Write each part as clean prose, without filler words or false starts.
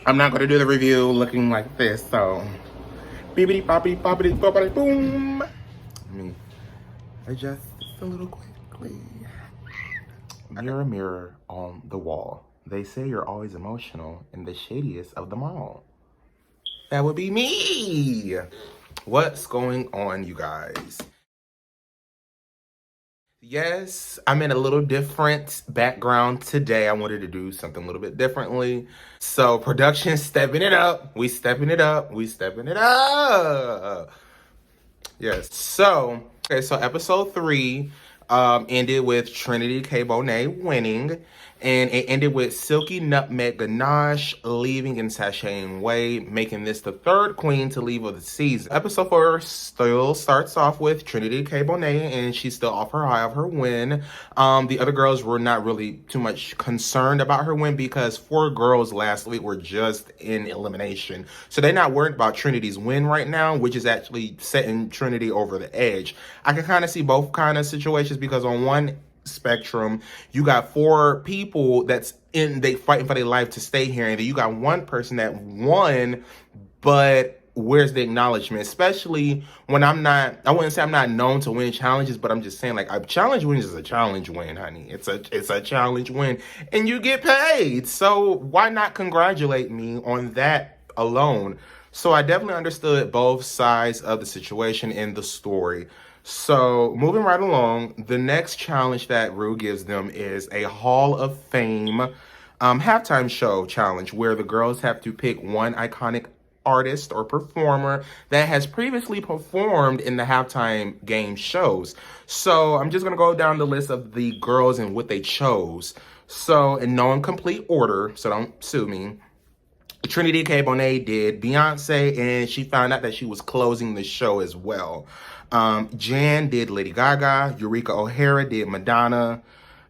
I'm not gonna do the review looking like this, so beepity boppity boppity boppity boom. Let me adjust this a little quickly. Mirror, mirror on the wall. They say you're always emotional and the shadiest of them all. That would be me. What's going on, you guys? Yes, I'm in a little different background today. I wanted to do something a little bit differently. So production stepping it up. We stepping it up. We stepping it up. Yes. So, okay, so episode 3 ended with Trinity K. Bonet winning. And it ended with Silky Nutmeg Ganache leaving and sashaying away, making this the third queen to leave of the season. Episode 4 still starts off with Trinity K. Bonet, and she's still off her high of her win. The other girls were not really too much concerned about her win because 4 girls last week were just in elimination. So they're not worried about Trinity's win right now, which is actually setting Trinity over the edge. I can kind of see both kind of situations because on one spectrum, you got 4 people that's they fighting for their life to stay here, and then you got one person that won, but where's the acknowledgement? Especially when I wouldn't say I'm not known to win challenges, but I'm just saying, like, a challenge win is a challenge win, honey. It's a challenge win, and you get paid. So why not congratulate me on that alone? So I definitely understood both sides of the situation in the story. So moving right along, the next challenge that Rue gives them is a Hall of Fame halftime show challenge where the girls have to pick one iconic artist or performer that has previously performed in the halftime game shows. So I'm just going to go down the list of the girls and what they chose. So in no incomplete order, so don't sue me. Trinity K. Bonet did Beyonce, and she found out that she was closing the show as well. Jan did Lady Gaga. Eureka O'Hara did Madonna.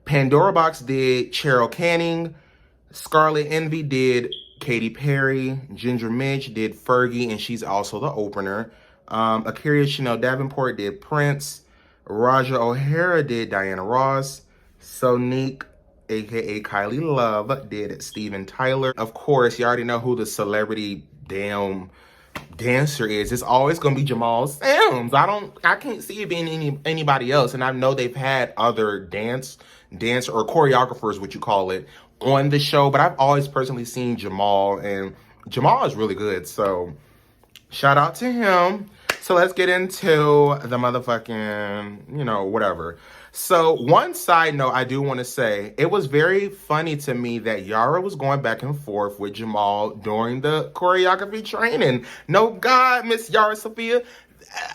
Pandora Box did Cheryl Canning. Scarlet Envy did Katy Perry. Ginger Midge did Fergie, and she's also the opener. Akira Chanel Davenport did Prince. Raja O'Hara did Diana Ross. Sonique, aka Kylie Love, did Steven Tyler. Of course, you already know who the celebrity dancer is. It's always gonna be Jamal Sims. I can't see it being anybody else. And I know they've had other dancer or choreographers, what you call it, on the show, but I've always personally seen Jamal, and Jamal is really good. So shout out to him. So let's get into the motherfucking, whatever. So one side note I do want to say, it was very funny to me that Yara was going back and forth with Jamal during the choreography training. No, God, Miss Yara Sophia.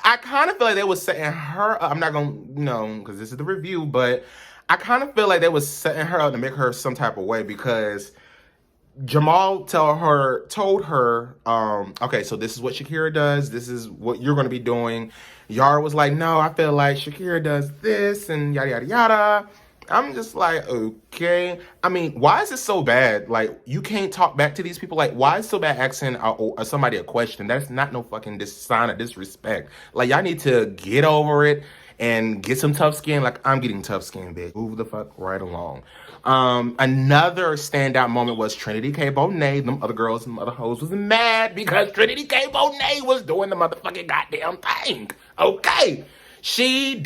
I kind of feel like they was setting her up. I'm not going to, because this is the review, but I kind of feel like they was setting her up to make her some type of way because Jamal told her, okay, so this is what Shakira does. This is what you're going to be doing. Yara was like, no, I feel like Shakira does this and yada, yada, yada. I'm just like, okay. I mean, why is this so bad? Like, you can't talk back to these people. Like, why is it so bad asking somebody a question? That's not no fucking sign of disrespect. Like, y'all need to get over it and get some tough skin. Like, I'm getting tough skin, bitch. Move the fuck right along. Another standout moment was Trinity K. Bonet. Them other girls and other hoes was mad because Trinity K. Bonet was doing the motherfucking goddamn thing. Okay. She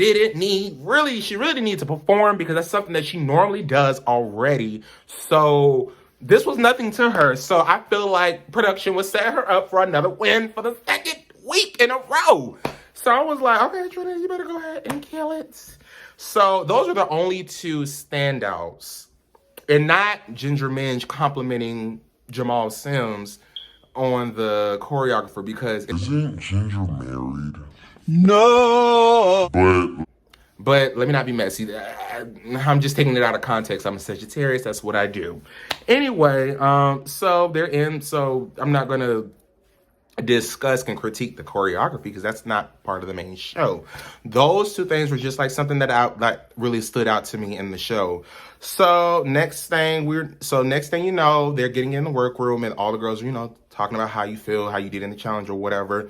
really needs to perform because that's something that she normally does already. So this was nothing to her. So I feel like production was setting her up for another win for the second week in a row. So I was like, okay, Trinity, you better go ahead and kill it. So those are the only 2 standouts. And not Ginger Minge complimenting Jamal Sims on the choreographer because... Isn't Ginger married? No! But let me not be messy. I'm just taking it out of context. I'm a Sagittarius. That's what I do. Anyway, so they're in. So I'm not going to discuss and critique the choreography because that's not part of the main show. Those 2 things were just like something that really stood out to me in the show. So next thing you know, they're getting in the workroom and all the girls are, talking about how you feel, how you did in the challenge or whatever.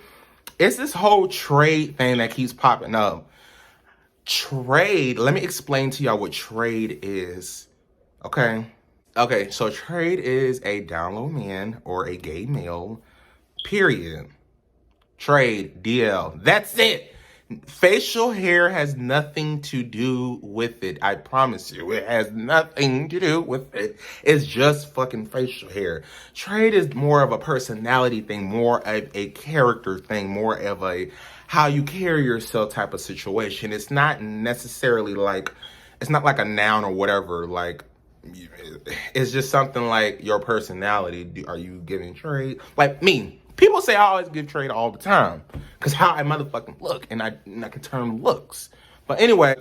It's this whole trade thing that keeps popping up. Trade, let me explain to y'all what trade is. Okay? Okay, so Trade is a down low man or a gay male, period. Trade, DL. That's it. Facial hair has nothing to do with it. I promise you. It has nothing to do with it. It's just fucking facial hair. Trade is more of a personality thing, more of a character thing, more of a how you carry yourself type of situation. It's not necessarily like, it's not like a noun or whatever. Like, it's just something like your personality. Are you giving Trade? Like me. People say I always give Trade all the time because how I motherfucking look and I can turn looks. But anyway,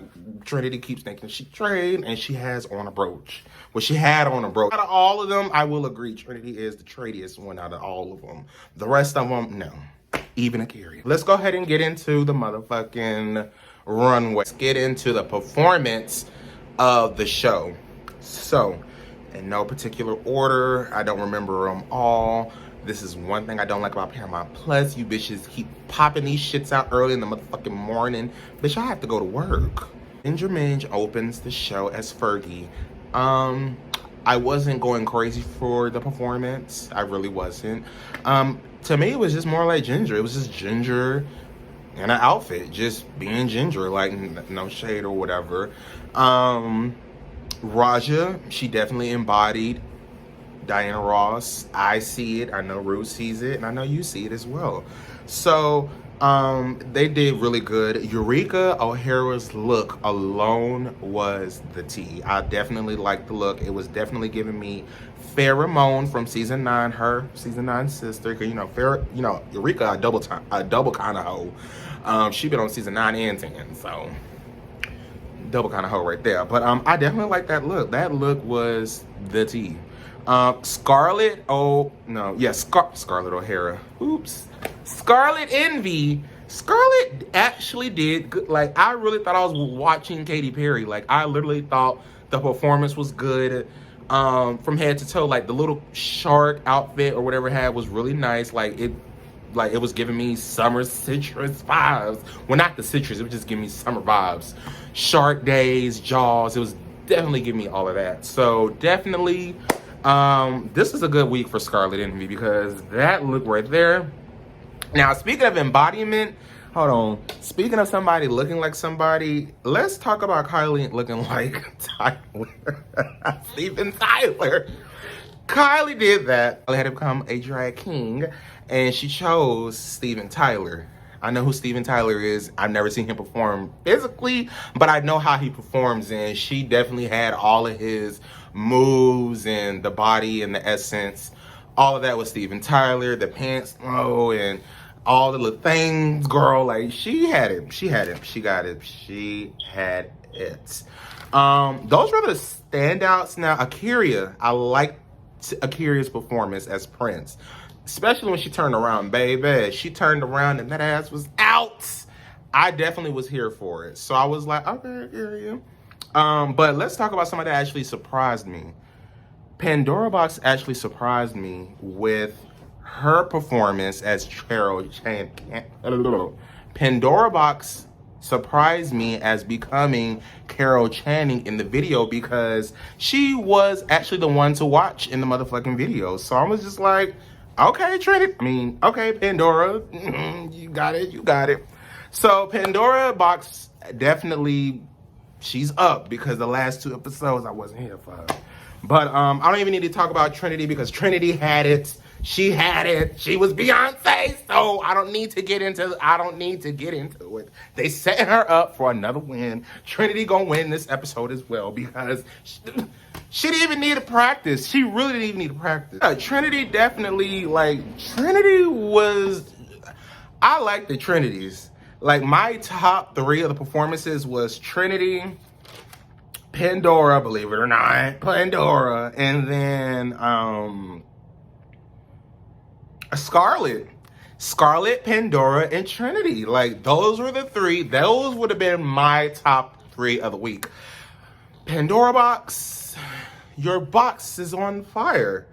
Trinity keeps thinking she Trade and she has on a brooch. Well, she had on a brooch. Out of all of them, I will agree Trinity is the tradiest one out of all of them. The rest of them, no. Even a carrier. Let's go ahead and get into the motherfucking runway. Let's get into the performance of the show. So, in no particular order, I don't remember them all. This is one thing I don't like about Paramount Plus. You bitches keep popping these shits out early in the motherfucking morning. Bitch, I have to go to work. Ginger Minge opens the show as Fergie. I wasn't going crazy for the performance. I really wasn't. To me, it was just more like Ginger. It was just Ginger in an outfit. Just being Ginger, like no shade or whatever. Raja, she definitely embodied Diana Ross. I see it. I know Ruth sees it, and I know you see it as well. So they did really good. Eureka O'Hara's look alone was the tea. I definitely liked the look. It was definitely giving me Pheromone from season 9, her season 9 sister. Cause Eureka a double kind of hoe. She been on season 9 and 10, so double kind of hoe right there. But I definitely like that look. That look was the tea. Scarlett O'Hara. Oops. Scarlet Envy. Scarlett actually did good. Like, I really thought I was watching Katy Perry. Like, I literally thought the performance was good from head to toe. Like, the little shark outfit or whatever it had was really nice. Like, it was giving me summer citrus vibes. Well, not the citrus. It was just giving me summer vibes. Shark Days, Jaws. It was definitely giving me all of that. So, definitely... this is a good week for Scarlet Envy because that look right there. Now, speaking of embodiment, hold on. Speaking of somebody looking like somebody, let's talk about Kylie looking like Tyler. Steven Tyler. Kylie did that. I had to become a drag king, and she chose Steven Tyler. I know who Steven Tyler is. I've never seen him perform physically, but I know how he performs, and she definitely had all of his moves and the body and the essence. All of that was Steven Tyler, the pants, and all the little things, girl. Like, she had it. She had it. She got it. She had it. Those were the standouts. Now, Akira, I liked Akira's performance as Prince. Especially when she turned around, baby. She turned around and that ass was out. I definitely was here for it. So I was like, okay, here you. But let's talk about somebody that actually surprised me. Pandora Box actually surprised me with her performance as Carol Channing. Pandora Box surprised me as becoming Carol Channing in the video because she was actually the one to watch in the motherfucking video. So I was just like, okay, Trinity. Okay, Pandora. You got it. You got it. So Pandora Box definitely, she's up because the last 2 episodes I wasn't here for her. But I don't even need to talk about Trinity because Trinity had it. She had it. She was Beyonce. So I don't need to get into it. They setting her up for another win. Trinity gonna win this episode as well because she didn't even need to practice. She really didn't even need to practice. Trinity definitely, Trinity was, I like the Trinities. Like, my top 3 of the performances was Trinity, Pandora, believe it or not, Pandora, and then Scarlett, Pandora, and Trinity. Like, those were the 3. Those would have been my top 3 of the week. Pandora Box, your box is on fire.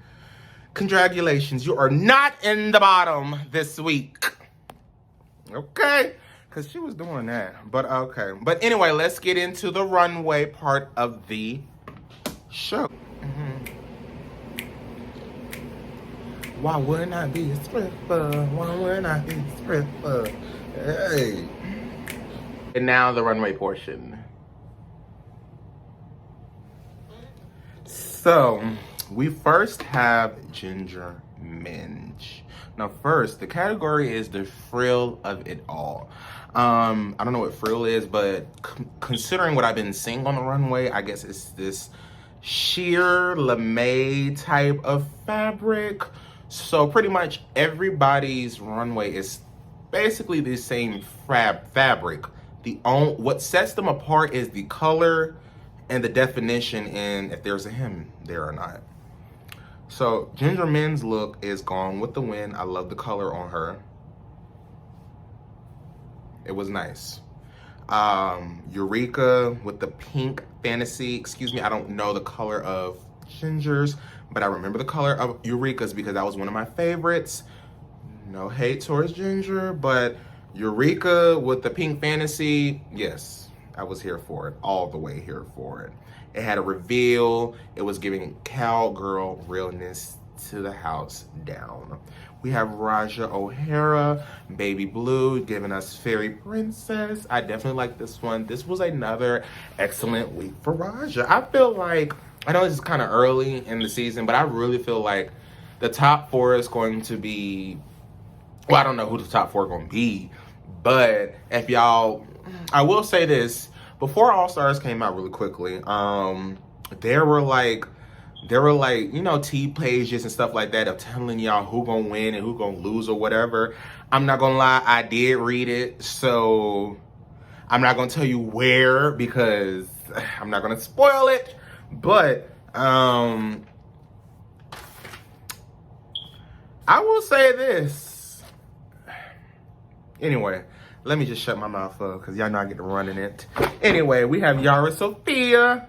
Congratulations, you are not in the bottom this week. Okay? Because she was doing that. But okay. But anyway, let's get into the runway part of the show. Why wouldn't I be a stripper? Why wouldn't I be a stripper? Hey. And now the runway portion. So, we first have Ginger Minge. Now first, the category is the frill of it all. I don't know what frill is, but considering what I've been seeing on the runway, I guess it's this sheer lame type of fabric. So pretty much everybody's runway is basically the same fabric. What sets them apart is the color and the definition in if there's a hem there or not. So Ginger Min's look is Gone with the Wind. I love the color on her. It was nice. Eureka with the pink fantasy. Excuse me, I don't know the color of Ginger's, but I remember the color of Eureka's because that was one of my favorites. No hate towards Ginger, but Eureka with the pink fantasy, yes, I was here for it, all the way here for it. It had a reveal. It was giving cowgirl realness to the house down. We have Raja O'Hara, Baby Blue, giving us Fairy Princess. I definitely like this one. This was another excellent week for Raja. I feel like, I know this is kind of early in the season, but I really feel like the top four is going to be, well, I don't know who the top four are going to be, but if y'all, I will say this, before Allstars came out really quickly, there were like, you know, T pages and stuff like that of telling y'all who gonna win and who gonna lose or whatever. I'm not gonna lie, I did read it, so I'm not gonna tell you where because I'm not gonna spoil it, but I will say this. Anyway, let me just shut my mouth up because y'all know I get to running it. Anyway, we have Yara Sophia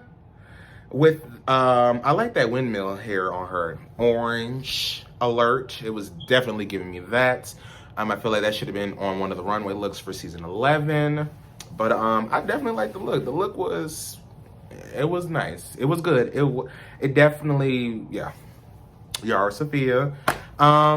with, I like that windmill hair on her. Orange alert. It was definitely giving me that. I feel like that should have been on one of the runway looks for season 11. But I definitely like the look. The look was, it was nice. It was good. It definitely, yeah. Yara Sophia.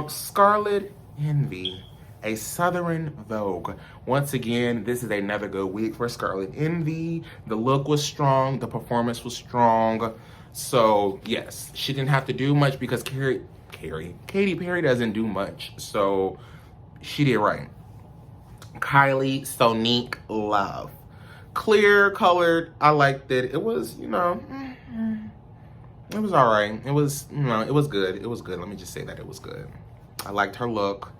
Scarlet Envy. A Southern Vogue. Once again, this is another good week for Scarlet Envy. The look was strong. The performance was strong. So, yes, she didn't have to do much because Katy Perry doesn't do much. So, she did right. Kylie Sonique Love. Clear colored. I liked it. It was, you know, it was all right. It was, you know, it was good. It was good. Let me just say that it was good. I liked her look.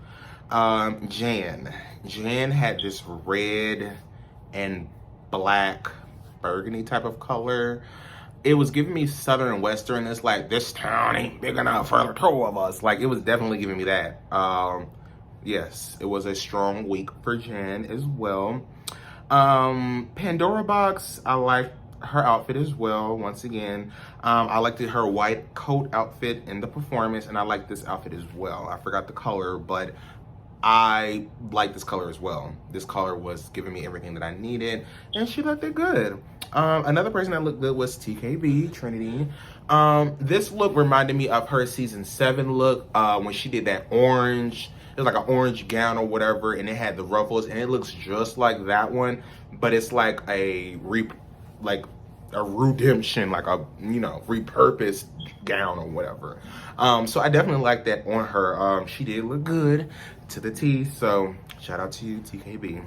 Jan had this red and black burgundy type of color. It was giving me Southern and Western. It's like, this town ain't big enough for the two of us. Like, it was definitely giving me that. Yes, it was a strong week for Jan as well. Pandora Box, I liked her outfit as well. Once again, I liked her white coat outfit in the performance, and I liked this outfit as well. I forgot the color, but I like this color as well. This color was giving me everything that I needed, and she looked it good. Another person that looked good was TKB, Trinity. This look reminded me of her season 7 look when she did that orange. It was like an orange gown or whatever, and it had the ruffles, and it looks just like that one, but it's like a redemption, like a, you know, repurposed gown or whatever. So I definitely like that on her. She did look good to the T, so shout out to you, TKB.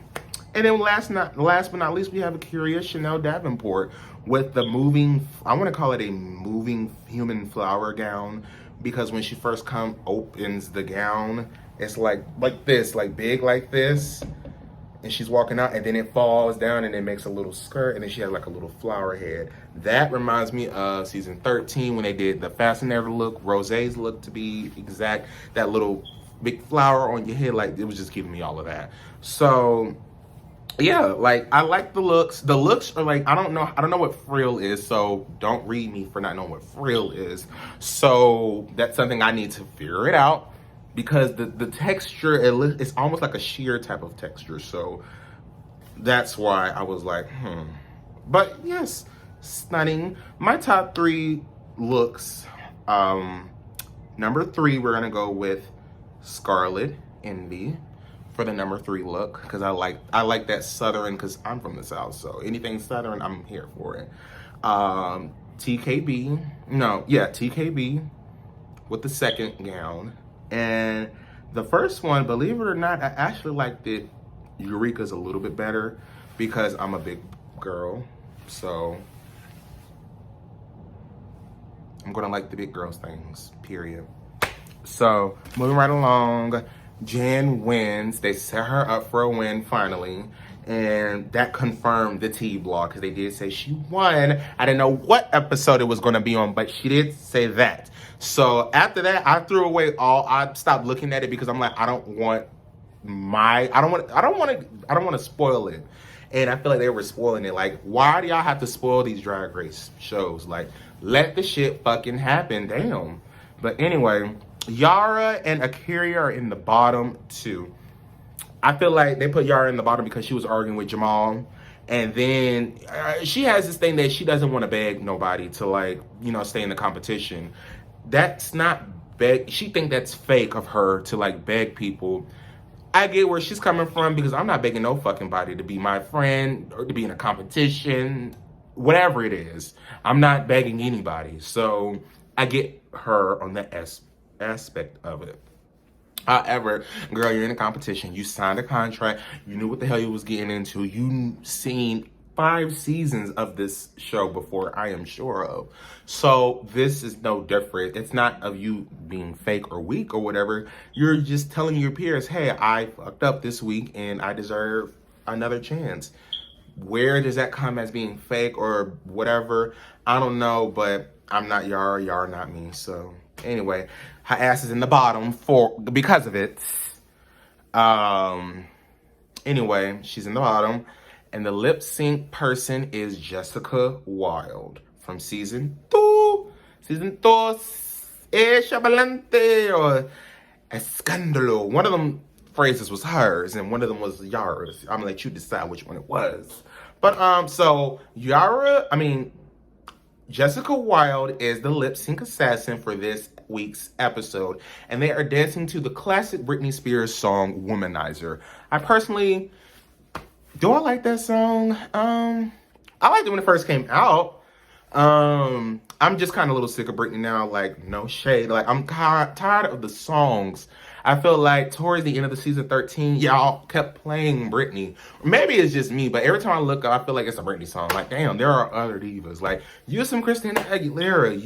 And then last but not least, we have Akira Chanel Davenport with the moving, I want to call it a moving human flower gown, because when she first opens the gown, it's like this, like big like this, and she's walking out, and then it falls down, and it makes a little skirt, and then she has like a little flower head. That reminds me of season 13 when they did the Fascinator look, Rosé's look to be exact. That little big flower on your head, like it was just giving me all of that. So yeah, like I like the looks. The looks are like, I don't know what frill is, so don't read me for not knowing what frill is. So that's something I need to figure it out. Because the texture, it's almost like a sheer type of texture. So that's why I was like, But yes, stunning. My top 3 looks, Number 3, we're gonna go with Scarlet Envy for the number 3 look, because I like that Southern, because I'm from the South, so anything Southern, I'm here for it. TKB with the second gown. And the first one, believe it or not, I actually liked it. Eureka's a little bit better because I'm a big girl, so I'm gonna like the big girls things, period. So moving right along, Jan wins. They set her up for a win finally, and that confirmed the T blog, because they did say she won. I didn't know what episode it was going to be on, but she did say that. So after that, I threw away I stopped looking at it, because I'm like, I don't want to spoil it. And I feel like they were spoiling it. Like, why do y'all have to spoil these Drag Race shows? Like, let the shit fucking happen. Damn. But anyway, Yara and Akira are in the bottom 2. I feel like they put Yara in the bottom because she was arguing with Jamal. And then she has this thing that she doesn't want to beg nobody to, like, you know, stay in the competition. That's not beg. She think that's fake of her to, like, beg people. I get where she's coming from, because I'm not begging no fucking body to be my friend or to be in a competition, whatever it is. I'm not begging anybody. So I get her on that aspect of it. However, girl, you're in a competition. You signed a contract. You knew what the hell you was getting into. You seen 5 seasons of this show before, I am sure of. So this is no different. It's not of you being fake or weak or whatever. You're just telling your peers, hey, I fucked up this week and I deserve another chance. Where does that come as being fake or whatever? I don't know, but I'm not Yara. Yara not me. So anyway, her ass is in the bottom because of it. Anyway, she's in the bottom. And the lip sync person is Jessica Wilde from season 2. Season 2, Chabalante or Escándalo. One of them phrases was hers and one of them was Yara's. I'm gonna let you decide which one it was. But so Jessica Wilde is the lip sync assassin for this week's episode, and they are dancing to the classic Britney Spears song Womanizer. Do I like that song? I liked it when it first came out. I'm just kind of a little sick of Britney now. Like, no shade. Like, I'm tired of the songs. I feel like towards the end of the season 13, y'all kept playing Britney. Maybe it's just me, but every time I look up, I feel like it's a Britney song. Like, damn, there are other divas. Like, use some Christina Aguilera.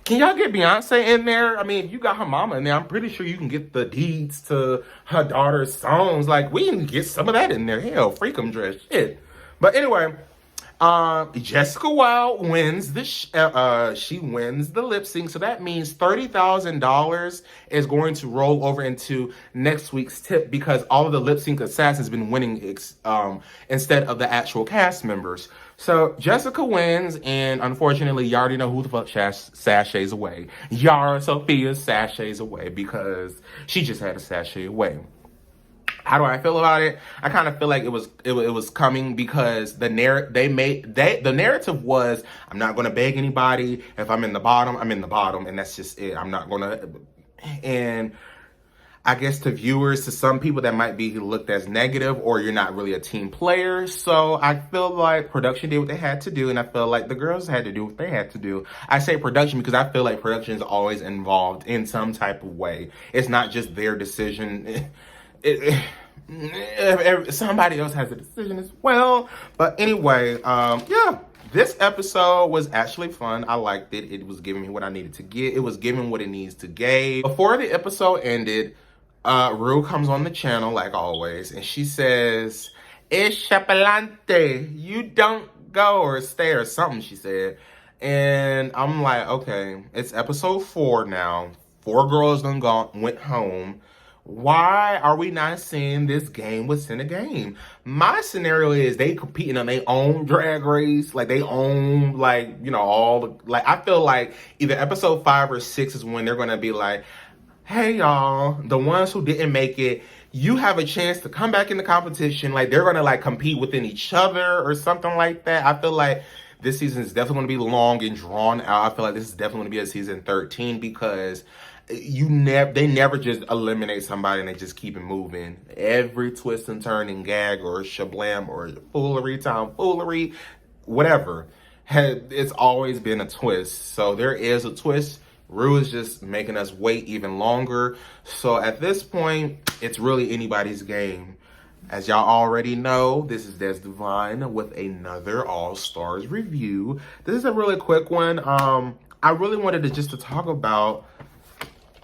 Can y'all get Beyonce in there? I mean, if you got her mama in there, I'm pretty sure you can get the deeds to her daughter's songs. Like, we can get some of that in there. Hell, Freakum Dress, shit. But anyway, Jessica Wilde wins she wins the lip sync, so that means $30,000 is going to roll over into next week's tip, because all of the lip sync assassins been winning instead of the actual cast members. So Jessica wins, and unfortunately, you already know who the fuck sachets away. Yara Sophia sachets away because she just had a sachet away. How do I feel about it? I kind of feel like it was coming, because the narrative was, I'm not going to beg anybody. If I'm in the bottom, I'm in the bottom, and that's just it. I'm not going to. And I guess to viewers, to some people, that might be looked as negative, or you're not really a team player. So I feel like production did what they had to do, and I feel like the girls had to do what they had to do. I say production because I feel like production is always involved in some type of way. It's not just their decision. Somebody else has a decision as well. But anyway, yeah, this episode was actually fun. I liked it. It was giving me what I needed to get. It was giving what it needs to give. Before the episode ended, Ru comes on the channel like always, and she says, "Es chapelante, you don't go or stay," or something she said. And I'm like, okay, it's episode 4 now. 4 girls went home. Why are we not seeing this game within a game? My scenario is they competing on their own drag race, like they own, like, you know, all the, like, I feel like either episode 5 or 6 is when they're gonna be like, hey y'all, the ones who didn't make it, you have a chance to come back in the competition. Like, they're gonna like compete within each other or something like that. I feel like this season is definitely going to be long and drawn out. I feel like this is definitely going to be a season 13, because They never just eliminate somebody and they just keep it moving. Every twist and turn and gag or shablam or foolery, tomfoolery, whatever, it's always been a twist. So there is a twist. Rue is just making us wait even longer. So at this point, it's really anybody's game. As y'all already know, this is Des Divine with another All-Stars review. This is a really quick one. I really wanted to talk about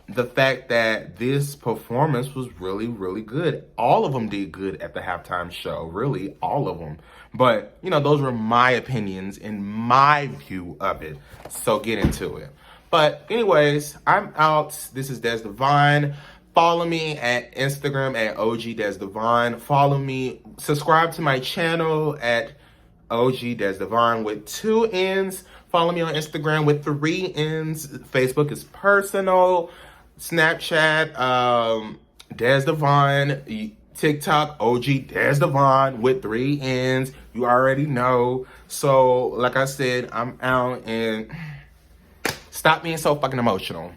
the fact that this performance was really, really good. All of them did good at the halftime show, really, all of them. But, you know, those were my opinions and my view of it. So get into it. But anyways, I'm out. This is Des Divine. Follow me at Instagram at OG Des Divine. Follow me, subscribe to my channel at OG Des Divine with 2 N's. Follow me on Instagram with 3 N's. Facebook is personal. Snapchat, Des Divine. TikTok, OG Des Divine with 3 N's. You already know. So, like I said, I'm out, and stop being so fucking emotional.